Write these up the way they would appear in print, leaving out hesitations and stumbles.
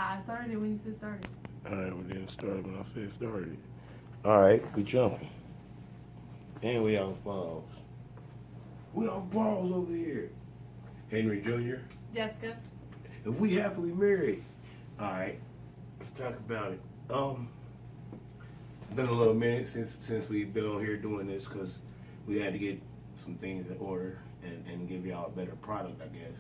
I started it when you said started. All right, we didn't start when I said started. All right, we jumping. And we on pause. We on pause over here. Henry Jr. Jessica. And we happily married. All right, let's talk about it. It's been a little minute since we've been on here doing this because we had to get some things in order and give y'all a better product, I guess.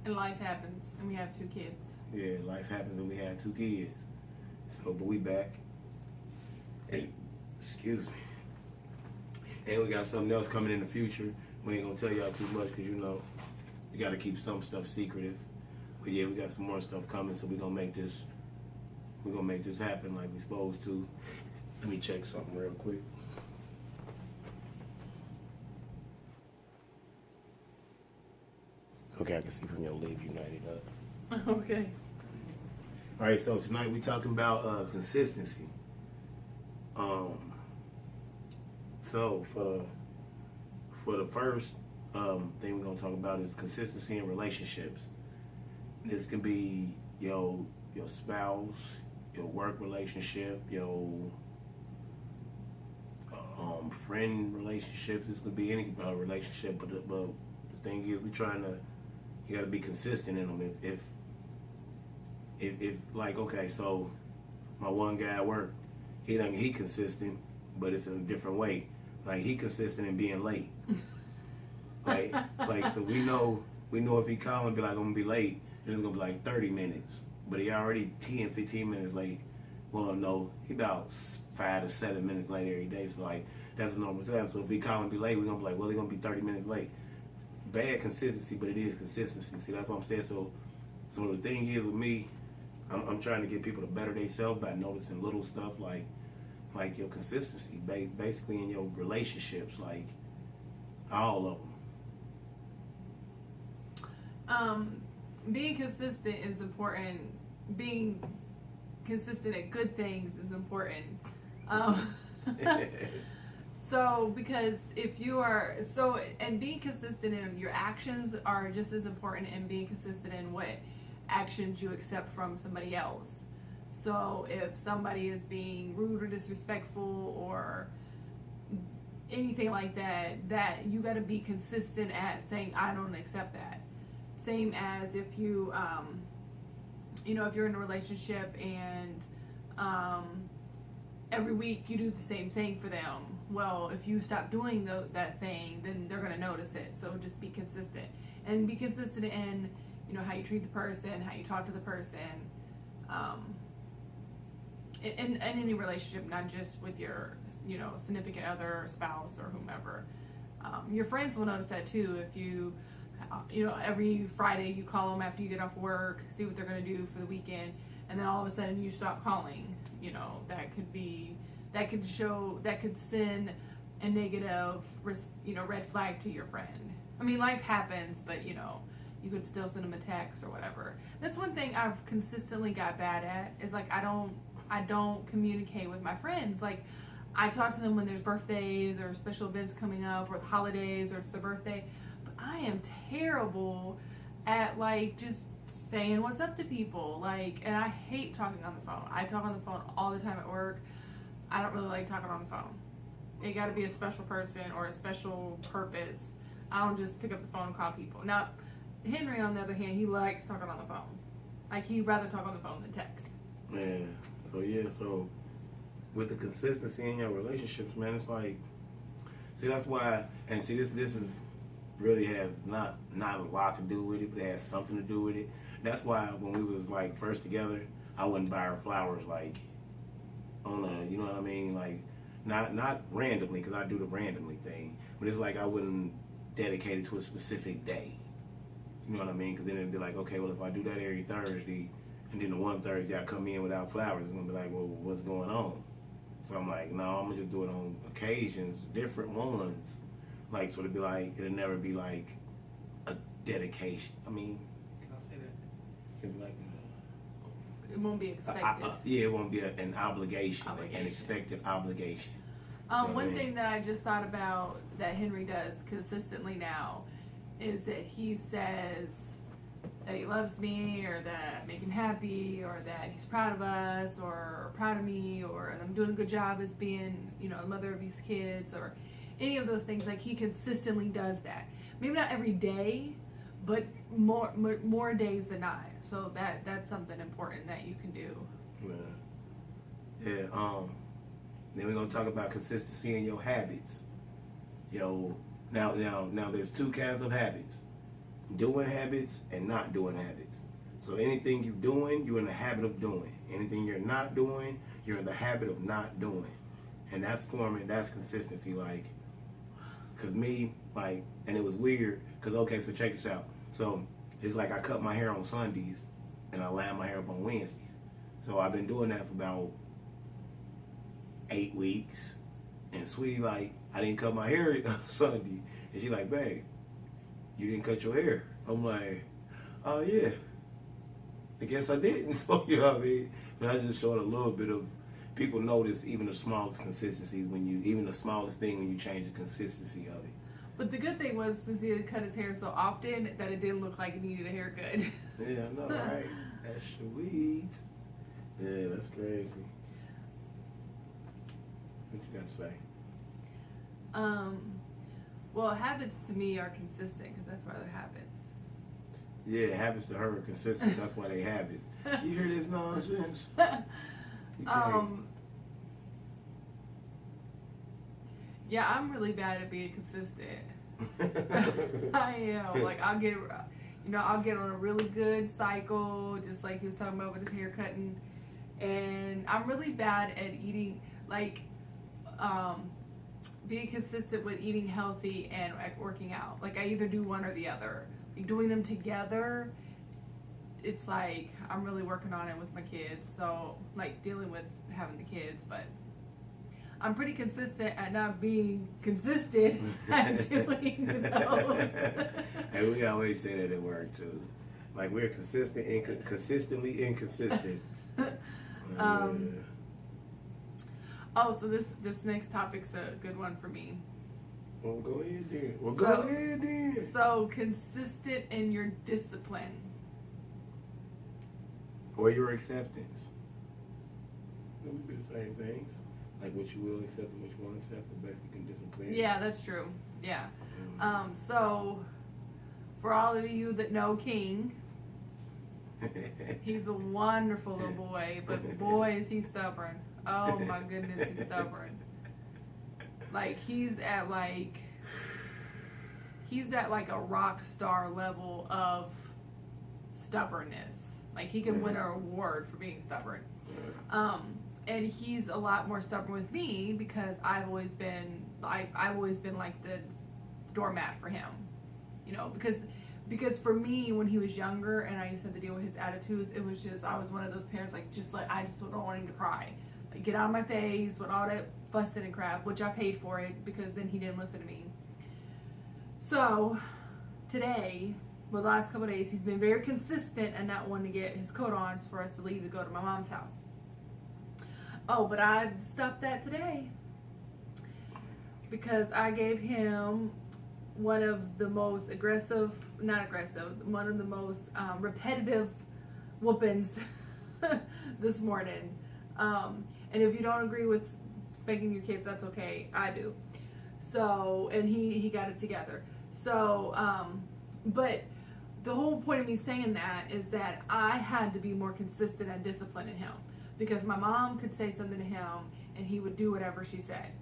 And life happens, and we have 2 kids. Yeah, life happens and we had 2 kids. So, but we back. And, excuse me. And we got something else coming in the future. We ain't gonna tell y'all too much because you gotta keep some stuff secretive. But yeah, we got some more stuff coming, so we're gonna make this happen like we supposed to. Let me check something real quick. Okay, I can see from your Live United up. Okay. All right, so tonight we talking about consistency. So for the first thing we're gonna talk about is consistency in relationships. This can be your spouse, your work relationship, your friend relationships. This could be any relationship, but the thing is, you got to be consistent in them. If like, okay, so my one guy at work, he consistent, but it's in a different way. Like, he consistent in being late. like so we know if he call and be like, I'm gonna be late, then it's gonna be like 30 minutes. But he already 10, 15 minutes late. Well, no, he about 5 to 7 minutes late every day. So like, that's a normal time. So if he call and be late, we're gonna be like, well, he's gonna be 30 minutes late. Bad consistency, but it is consistency. See, that's what I'm saying. So the thing is with me, I'm trying to get people to better themselves by noticing little stuff like your consistency, basically in your relationships, like all of them. Being consistent is important. Being consistent at good things is important. So, because if you are and being consistent in your actions are just as important, and being consistent in what actions you accept from somebody else. So, if somebody is being rude or disrespectful or anything like that you got to be consistent at saying, I don't accept that. Same as if you, if you're in a relationship and every week you do the same thing for them. Well, if you stop doing that thing, then they're going to notice it. So just be consistent. And be consistent in, how you treat the person, how you talk to the person. In any relationship, not just with your, significant other, spouse, or whomever. Your friends will notice that too. If you, every Friday you call them after you get off work, see what they're going to do for the weekend, and then all of a sudden you stop calling. That could send a negative, red flag to your friend. I mean, life happens, but you could still send them a text or whatever. That's one thing I've consistently got bad at, is like I don't communicate with my friends. Like, I talk to them when there's birthdays or special events coming up or holidays or it's their birthday, but I am terrible at like just saying what's up to people. Like, and I hate talking on the phone. I talk on the phone all the time at work. I don't really like talking on the phone. It got to be a special person or a special purpose. I don't just pick up the phone and call people. Now, Henry, on the other hand, he likes talking on the phone. Like, he'd rather talk on the phone than text. Man, so with the consistency in your relationships, man, it's like, see, that's why, and see, this is really has not a lot to do with it, but it has something to do with it. That's why when we was like first together, I wouldn't buy her flowers like on a, you know what I mean, like not randomly, because I do the randomly thing, but it's like I wouldn't dedicate it to a specific day. You know what I mean? Because then it'd be like, okay, well, if I do that every Thursday, and then the one Thursday I come in without flowers, it's gonna be like, well, what's going on? So I'm like, no, I'm gonna just do it on occasions, different ones. Like, so it'd be like, it'll never be like a dedication. I mean, can I say that? It'd be like, it won't be expected. Yeah, it won't be an obligation, an expected obligation. One thing that I just thought about that Henry does consistently now is that he says, that he loves me, or that I make him happy, or that he's proud of us, or proud of me, or I'm doing a good job as being, a mother of these kids, or any of those things. Like, he consistently does that. Maybe not every day, but more days than not. So that's something important that you can do. Yeah. Then we're gonna talk about consistency in your habits. Now there's two kinds of habits: doing habits and not doing habits. So anything you're doing, you're in the habit of doing. Anything you're not doing, you're in the habit of not doing. And that's consistency. Like, cause me, like, and it was weird. Cause okay, so check this out. So it's like I cut my hair on Sundays, and I line my hair up on Wednesdays. So I've been doing that for about 8 weeks. And Sweetie, like, I didn't cut my hair Sunday. And she like, babe, you didn't cut your hair. I'm like, oh yeah, I guess I didn't. So, you know what I mean? But I just showed a little bit of, people notice even the smallest consistencies even the smallest thing when you change the consistency of it. But the good thing was, since he had cut his hair so often, that it didn't look like he needed a haircut. Yeah, I know, right? That's sweet. Yeah, that's crazy. What you got to say? Well, habits to me are consistent because that's why they're habits. Yeah, habits to her are consistent. That's why they habits. You hear this nonsense? Yeah, I'm really bad at being consistent. I am. Like, I'll get on a really good cycle, just like he was talking about with his hair cutting. And I'm really bad at eating, like, being consistent with eating healthy and working out. Like, I either do one or the other. Like, doing them together, it's like I'm really working on it with my kids. So, like, dealing with having the kids, but I'm pretty consistent at not being consistent at doing those. And we always say that at work too. Like, we're consistently inconsistent. Oh, so this next topic's a good one for me. Well, go ahead then. So, consistent in your discipline. Or your acceptance. It would be the same things. Like, what you will accept and what you won't accept, the best you can discipline. Yeah, that's true. Yeah. So, for all of you that know King, he's a wonderful little boy, but boy, is he stubborn. Oh my goodness, he's stubborn. Like, he's at like a rock star level of stubbornness. Like, he can win an award for being stubborn. And he's a lot more stubborn with me because I've always been like the doormat for him. Because for me, when he was younger and I used to have to deal with his attitudes, it was just, I was one of those parents, I just don't want him to cry. Like, get out of my face with all that fussing and crap, which I paid for it because then he didn't listen to me. So today, well, the last couple of days, he's been very consistent and not wanting to get his coat on for us to leave to go to my mom's house. Oh, but I stopped that today because I gave him one of the most one of the most repetitive whoopings this morning. And if you don't agree with spanking your kids, that's okay. I do. So, and he got it together. So, but the whole point of me saying that is that I had to be more consistent and disciplining him. Because my mom could say something to him and he would do whatever she said.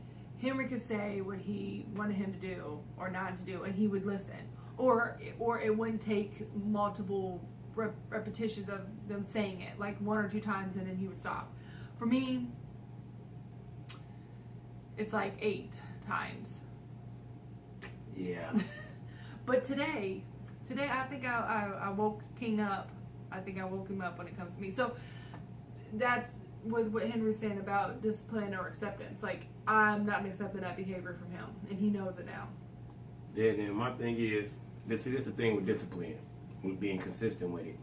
Henry could say what he wanted him to do or not to do and he would listen. Or it wouldn't take multiple repetitions of them saying it, like 1 or 2 times, and then he would stop. For me, it's like 8 times. Yeah. But today I think I woke King up. I think I woke him up when it comes to me. So that's what Henry's saying about discipline or acceptance. Like, I'm not accepting that behavior from him, and he knows it now. Yeah, then my thing is, this is the thing with discipline, with being consistent with it.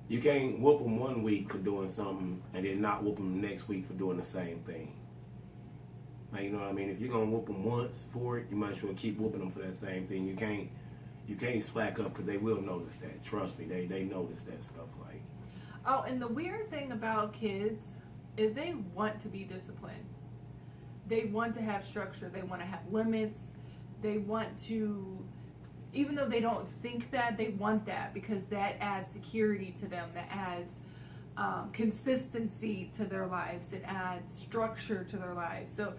You can't whoop them one week for doing something and then not whoop them the next week for doing the same thing. Like, you know what I mean? If you're going to whoop them once for it, you might as well keep whooping them for that same thing. You you can't slack up because they will notice that. Trust me, they notice that stuff. Like, oh, and the weird thing about kids is they want to be disciplined. They want to have structure. They want to have limits. They want to, even though they don't think that, they want that because that adds security to them. That adds consistency to their lives. It adds structure to their lives. So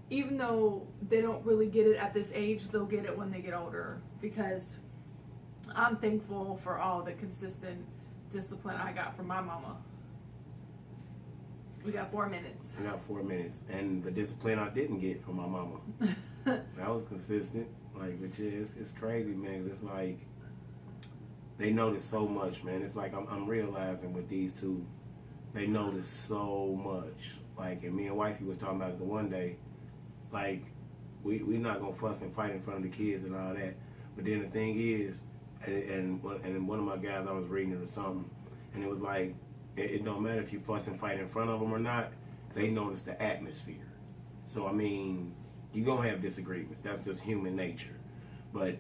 even though they don't really get it at this age, they'll get it when they get older, because I'm thankful for all the consistent discipline I got from my mama. We got 4 minutes. I got 4 minutes. And the discipline I didn't get from my mama. That was consistent. Like, but yeah, it's crazy, man. It's like, they notice so much, man. It's like I'm realizing with these two, they notice so much. Like, and me and wifey was talking about it the one day. Like, we not gonna fuss and fight in front of the kids and all that. But then the thing is, and one of my guys, I was reading it or something, and it was like, it don't matter if you fuss and fight in front of them or not. They notice the atmosphere. So I mean, you gonna have disagreements. That's just human nature. But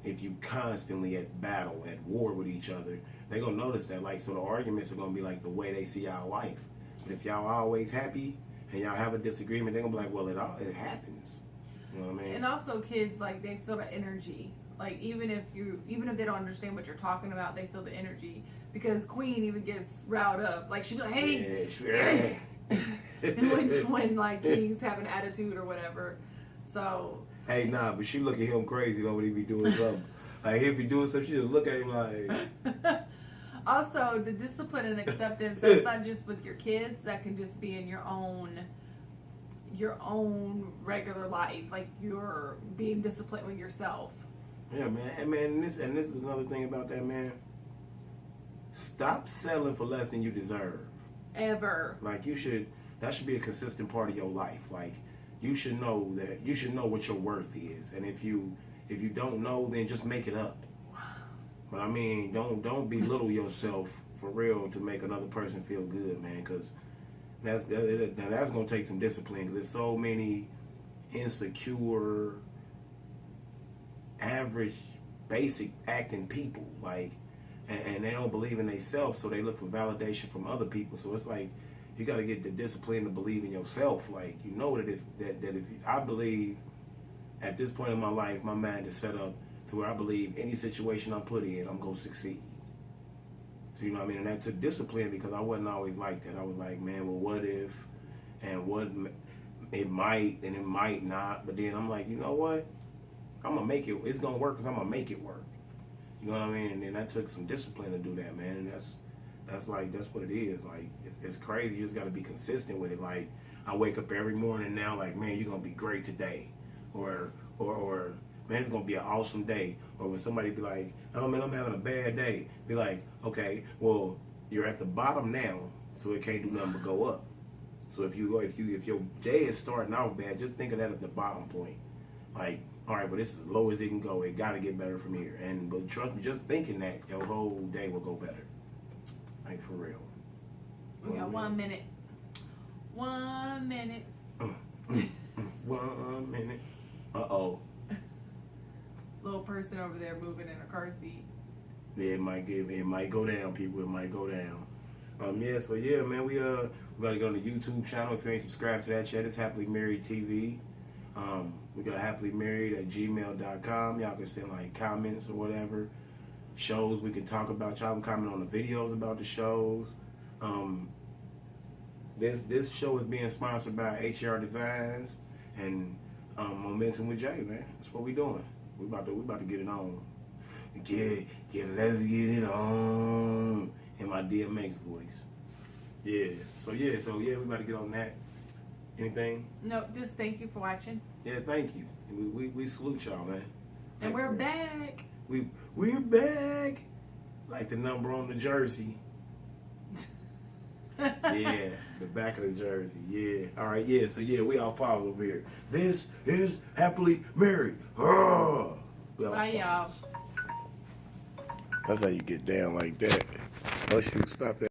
if you constantly at battle, at war with each other, they gonna notice that. Like, so the arguments are gonna be like the way they see y'all life. But if y'all always happy and y'all have a disagreement, they're gonna be like, well, it happens. You know what I mean? And also kids, like, they feel the energy. Like, even if they don't understand what you're talking about, they feel the energy. Because Queen even gets riled up. Like, she's like, hey, yeah, and when like he's having attitude or whatever. So hey, nah, but she look at him crazy though when he be doing something. Like, he'll be doing something, she just look at him like. Also, the discipline and acceptance, that's not just with your kids. That can just be in your own regular life. Like, you're being disciplined with yourself. Yeah, man. And man, this is another thing about that, man. Stop settling for less than you deserve. Ever. Like, that should be a consistent part of your life. Like, you should know what your worth is. And if you don't know, then just make it up. But I mean, don't belittle yourself for real to make another person feel good, man, because that's gonna take some discipline, because there's so many insecure, average, basic acting people, like, and they don't believe in themselves, so they look for validation from other people. So it's like, you got to get the discipline to believe in yourself. Like, you know what it is, that if I believe at this point in my life, my mind is set up to where I believe any situation I'm put in, I'm going to succeed. So, you know what I mean? And that took discipline, because I wasn't always like that. I was like, man, well, what if, and what, it might, and it might not. But then I'm like, you know what? I'm going to make it, it's going to work, because I'm going to make it work. You know what I mean? And then that took some discipline to do that, man. And that's what it is. Like, it's crazy. You just got to be consistent with it. Like, I wake up every morning now, like, man, you're going to be great today. Or, man, it's going to be an awesome day. Or when somebody be like, oh, man, I'm having a bad day. Be like, okay, well, you're at the bottom now, so it can't do nothing but go up. So if your day is starting off bad, just think of that as the bottom point. Like, all right, but this is as low as it can go. It got to get better from here. But trust me, just thinking that, your whole day will go better. Like, for real. We got 1 minute. 1 minute. 1 minute. Uh-oh. Little person over there moving in a car seat. Yeah, it might go down, people. It might go down. So yeah, man, we got to go on the YouTube channel. If you ain't subscribed to that yet, it's Happily Married TV. We got happilymarried@gmail.com. Y'all can send like comments or whatever. Shows we can talk about. Y'all can comment on the videos about the shows. This show is being sponsored by HR Designs and Momentum with Jay, man. That's what we doing. We about to get it on. Let's get it on in my DMX voice. Yeah. So we about to get on that. Anything? No, just thank you for watching. Yeah, thank you. We salute y'all, man. And we're back. We're back. Like the number on the jersey. Yeah, the back of the jersey. Yeah. All right. Yeah. So we all pause over here. This is Happily Married. Oh. Bye, y'all. That's how you get down like that. Oh shoot! Stop that.